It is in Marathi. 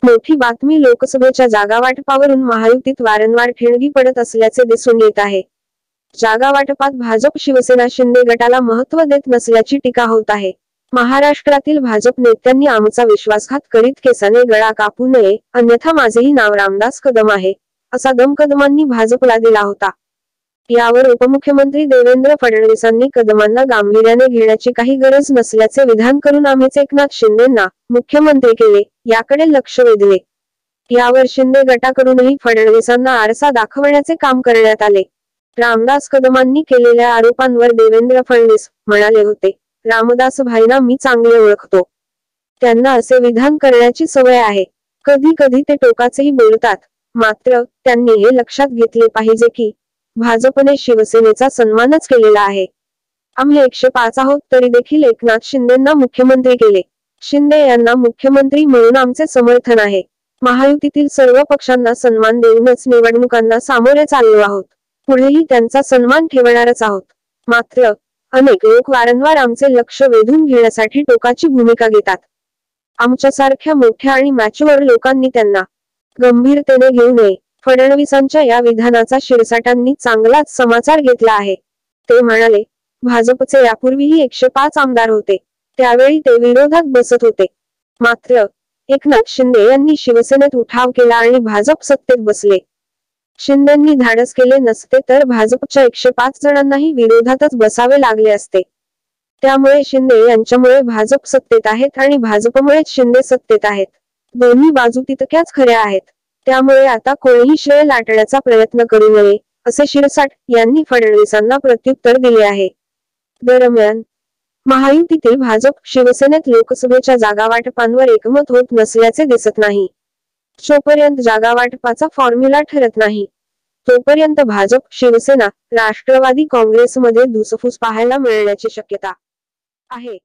मोठी बातमी लोकसभेच्या जागावाटपावरून महायुतीत वारंवार ठिणगी पडत असल्याचे दिसून येत आहे. जागावाटपात भाजप शिवसेना शिंदे गटाला महत्त्व देत नसल्याची टीका होत आहे. महाराष्ट्रातील भाजप नेत्यांनी आमचा विश्वासघात करीत केसाने गळा कापू नये, अन्यथा माझेही नाव रामदास कदम आहे, असा दम कदमांनी भाजपला दिला होता. यावर उपमुख्यमंत्री देवेंद्र फडणवीसांनी कदमांना गांभीर्याने घेण्याची काही गरज नसल्याचे विधान करून आम्हीच एकनाथ शिंदेंना मुख्यमंत्री केले, याकडे लक्ष वेधले. यावर शिंदे गटाकडूनही फडणवीसांना आरसा दाखवण्याचे काम करण्यात आले. रामदास कदमांनी केलेल्या आरोपांवर देवेंद्र फडणवीस म्हणाले होते, रामदास भाईंना मी चांगले ओळखतो. त्यांना असे विधान करण्याची सवय आहे. कधी कधी ते टोकाचेही बोलतात. मात्र त्यांनी हे लक्षात घेतले पाहिजे की भाजपने शिवसेनेचा सन्मानच केलेला आहे. आम्ही 105 आहोत तरी देखील एकनाथ शिंदेंना मुख्यमंत्री केले. शिंदे यांना मुख्यमंत्री म्हणून आमचे समर्थन आहे. महायुतीतील सर्व पक्षांना सन्मान देऊनच निवडणुकांना सामोरे चाललो आहोत. पुढेही त्यांचा सन्मान ठेवणारच आहोत. मात्र अनेक लोक वारंवार आमचे लक्ष वेधून घेण्यासाठी टोकाची भूमिका घेतात. आमच्यासारख्या मोठ्या आणि मॅच्युअर लोकांनी त्यांना गंभीरतेने घेऊ नये. फडणवीसांच्या या विधानाचा शिरसाटांनी चांगलाच समाचार घेतला आहे. ते म्हणाले, भाजपचे यापूर्वीही 105 आमदार होते. त्यावेळी ते विरोधात बसत होते. मात्र एकनाथ शिंदे यांनी शिवसेनेत उठाव केला आणि भाजप सत्तेत बसले. शिंदेंनी धाडस केले नसते तर भाजपच्या 105 जणांनाही विरोधातच बसावे लागले असते. त्यामुळे शिंदे यांच्यामुळे भाजप सत्तेत आहेत आणि भाजपमुळेच शिंदे सत्तेत आहेत. दोन्ही बाजू तितक्याच खऱ्या आहेत. त्यामुळे आता कोणीही श्रेय लाटण्याचा प्रयत्न करू नये, असे शिरसाट यांनी फडणवीसांना प्रत्युत्तर दिले आहे. दरम्यान महायुतीतील भाजप शिवसेनेत लोकसभेच्या जागावाटपांवर एकमत होत नसल्याचे दिसत नाही. जोपर्यंत जागावाटपाचा फॉर्म्युला ठरत नाही तोपर्यंत भाजप, शिवसेना, राष्ट्रवादी काँग्रेसमध्ये धुसफूस पाहायला मिळण्याची शक्यता आहे.